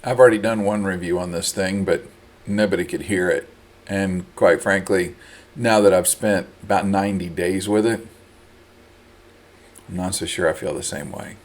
I've already done one review on this thing, but nobody could hear it. And quite frankly, now that I've spent about 90 days with it, I'm not so sure I feel the same way.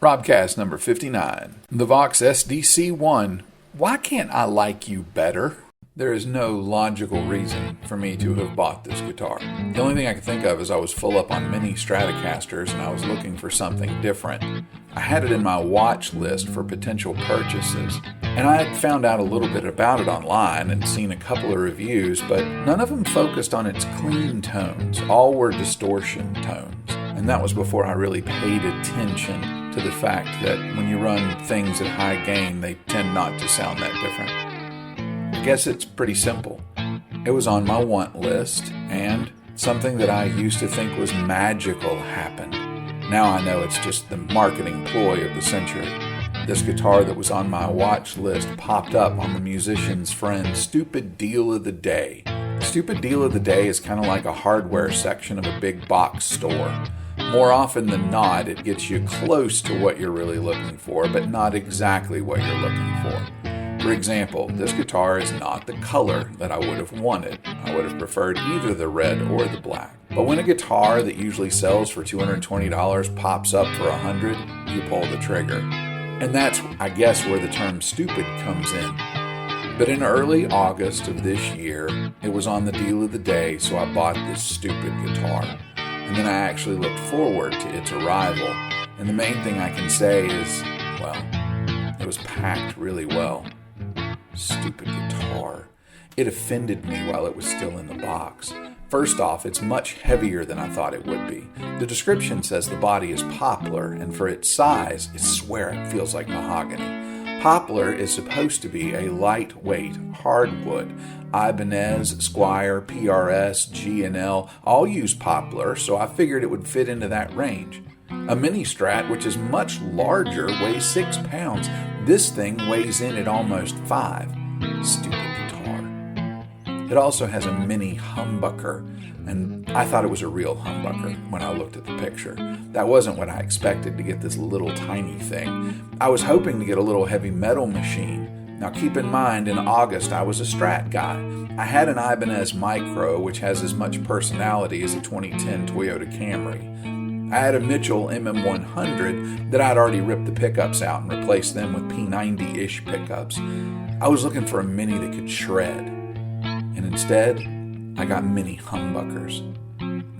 Robcast number 59. The Vox SDC-1. Why can't I like you better? There is no logical reason for me to have bought this guitar. The only thing I could think of is I was full up on mini Stratocasters and I was looking for something different. I had it in my watch list for potential purchases, and I had found out a little bit about it online and seen a couple of reviews, but none of them focused on its clean tones. All were distortion tones, and that was before I really paid attention to the fact that when you run things at high gain, they tend not to sound that different. I guess it's pretty simple. It was on my want list, and something that I used to think was magical happened. Now I know it's just the marketing ploy of the century. This guitar that was on my watch list popped up on the musician's friend's stupid deal of the day. Stupid deal of the day is kind of like a hardware section of a big box store. More often than not, it gets you close to what you're really looking for, but not exactly what you're looking for. For example, this guitar is not the color that I would have wanted. I would have preferred either the red or the black. But when a guitar that usually sells for $220 pops up for $100, you pull the trigger. And that's, I guess, where the term stupid comes in. But in early August of this year, it was on the deal of the day, so I bought this stupid guitar. And then I actually looked forward to its arrival. And the main thing I can say is, well, it was packed really well. Stupid guitar. It offended me while it was still in the box. First off, it's much heavier than I thought it would be. The description says the body is poplar, and for its size, I swear it feels like mahogany. Poplar is supposed to be a lightweight hardwood. Ibanez, Squire, PRS, G&L all use poplar, so I figured it would fit into that range. A mini Strat, which is much larger, weighs 6 pounds. This thing weighs in at almost 5. Stupid guitar. It also has a mini humbucker, and I thought it was a real humbucker when I looked at the picture. That wasn't what I expected to get this little tiny thing. I was hoping to get a little heavy metal machine. Now keep in mind, in August I was a Strat guy. I had an Ibanez Micro, which has as much personality as a 2010 Toyota Camry. I had a Mitchell MM100 that I'd already ripped the pickups out and replaced them with P90-ish pickups. I was looking for a Mini that could shred. And instead, I got mini humbuckers.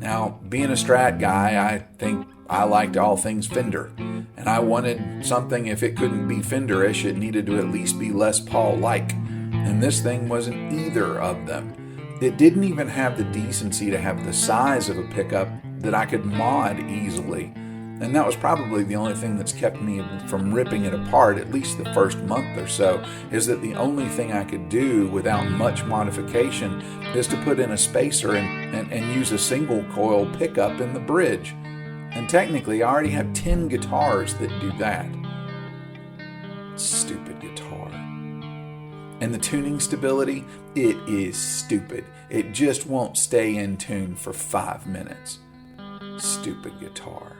Now, being a Strat guy, I think I liked all things Fender. And I wanted something, if it couldn't be Fender-ish, it needed to at least be Les Paul-like. And this thing wasn't either of them. It didn't even have the decency to have the size of a pickup that I could mod easily. And that was probably the only thing that's kept me from ripping it apart, at least the first month or so, is that the only thing I could do without much modification is to put in a spacer and use a single coil pickup in the bridge. And technically, I already have 10 guitars that do that. Stupid guitar. And the tuning stability, it is stupid. It just won't stay in tune for 5 minutes. Stupid guitar.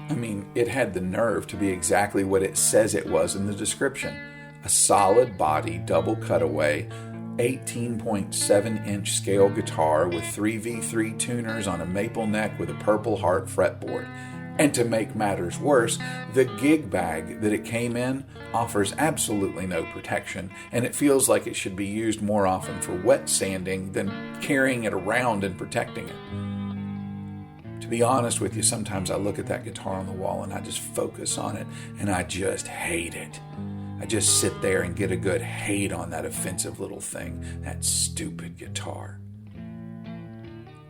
I mean, it had the nerve to be exactly what it says it was in the description. A solid body, double cutaway, 18.7-inch scale guitar with 3V3 tuners on a maple neck with a Purple Heart fretboard. And to make matters worse, the gig bag that it came in offers absolutely no protection, and it feels like it should be used more often for wet sanding than carrying it around and protecting it. To be honest with you, sometimes I look at that guitar on the wall and I just focus on it and I just hate it. I just sit there and get a good hate on that offensive little thing, that stupid guitar.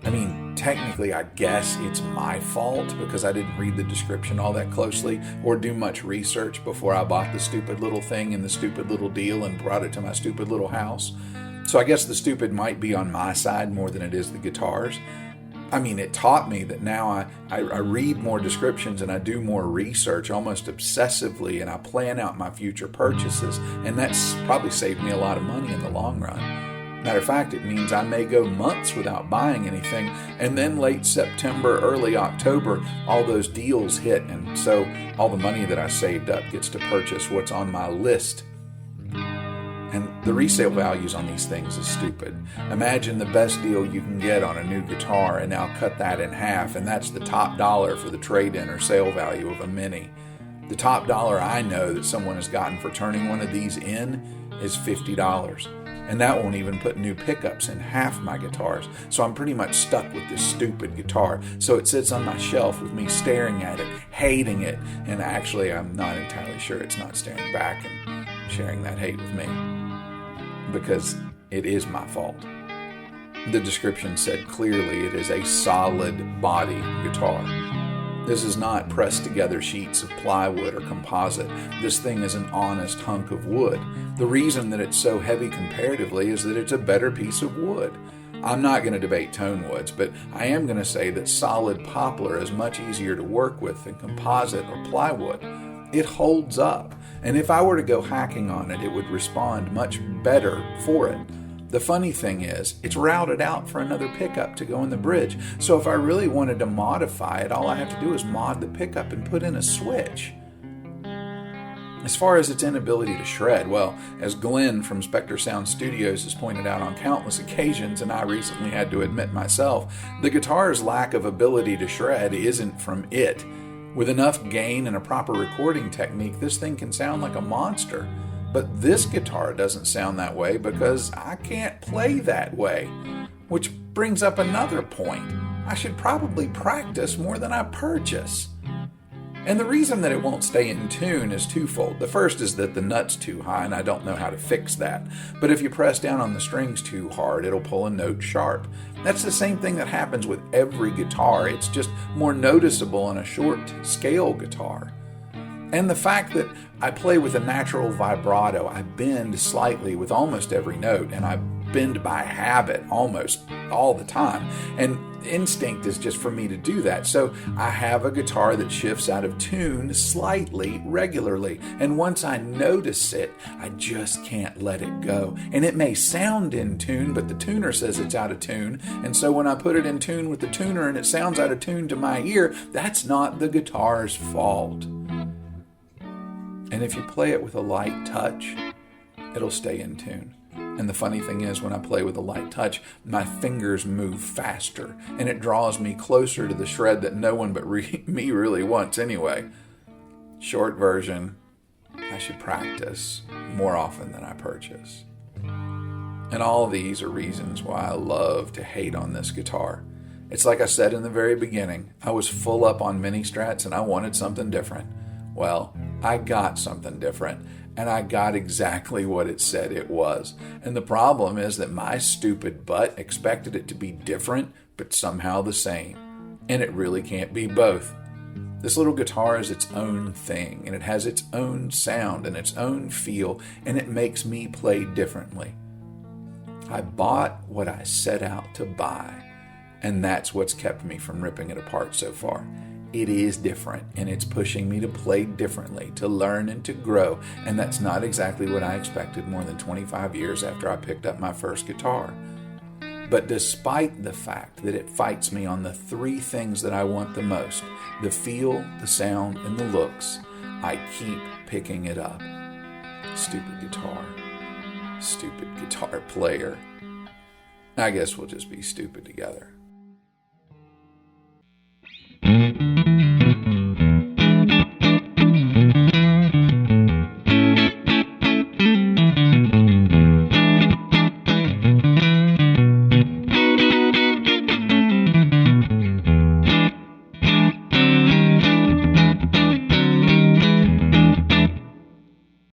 I mean, technically, I guess it's my fault because I didn't read the description all that closely or do much research before I bought the stupid little thing and the stupid little deal and brought it to my stupid little house. So I guess the stupid might be on my side more than it is the guitars. I mean, it taught me that now I read more descriptions and I do more research almost obsessively, and I plan out my future purchases, and that's probably saved me a lot of money in the long run. Matter of fact, it means I may go months without buying anything, and then late September, early October, all those deals hit, and so all the money that I saved up gets to purchase what's on my list. And the resale values on these things is stupid. Imagine the best deal you can get on a new guitar, and now cut that in half, and that's the top dollar for the trade-in or sale value of a Mini. The top dollar I know that someone has gotten for turning one of these in is $50. And that won't even put new pickups in half my guitars. So I'm pretty much stuck with this stupid guitar. So it sits on my shelf with me staring at it, hating it, and actually I'm not entirely sure it's not staring back and sharing that hate with me, because it is my fault. The description said clearly it is a solid body guitar. This is not pressed together sheets of plywood or composite. This thing is an honest hunk of wood. The reason that it's so heavy comparatively is that it's a better piece of wood. I'm not going to debate tone woods, but I am going to say that solid poplar is much easier to work with than composite or plywood. It holds up, and if I were to go hacking on it, it would respond much better for it. The funny thing is, it's routed out for another pickup to go in the bridge, so if I really wanted to modify it, all I have to do is mod the pickup and put in a switch. As far as its inability to shred, well, as Glenn from Spectre Sound Studios has pointed out on countless occasions, and I recently had to admit myself, the guitar's lack of ability to shred isn't from it. With enough gain and a proper recording technique, this thing can sound like a monster. But this guitar doesn't sound that way because I can't play that way. Which brings up another point. I should probably practice more than I purchase. And the reason that it won't stay in tune is twofold. The first is that the nut's too high and I don't know how to fix that. But if you press down on the strings too hard, it'll pull a note sharp. That's the same thing that happens with every guitar. It's just more noticeable on a short scale guitar. And the fact that I play with a natural vibrato, I bend slightly with almost every note, and I bend by habit almost all the time. And instinct is just for me to do that. So I have a guitar that shifts out of tune slightly regularly. And once I notice it, I just can't let it go. And it may sound in tune, but the tuner says it's out of tune. And so when I put it in tune with the tuner and it sounds out of tune to my ear, that's not the guitar's fault. And if you play it with a light touch, it'll stay in tune. And the funny thing is, when I play with a light touch, my fingers move faster, and it draws me closer to the shred that no one but me really wants anyway. Short version, I should practice more often than I purchase. And all these are reasons why I love to hate on this guitar. It's like I said in the very beginning, I was full up on mini strats and I wanted something different. Well, I got something different, and I got exactly what it said it was. And the problem is that my stupid butt expected it to be different, but somehow the same. And it really can't be both. This little guitar is its own thing, and it has its own sound and its own feel, and it makes me play differently. I bought what I set out to buy, and that's what's kept me from ripping it apart so far. It is different, and it's pushing me to play differently, to learn and to grow, and that's not exactly what I expected more than 25 years after I picked up my first guitar. But despite the fact that it fights me on the three things that I want the most, the feel, the sound, and the looks, I keep picking it up. Stupid guitar. Stupid guitar player. I guess we'll just be stupid together.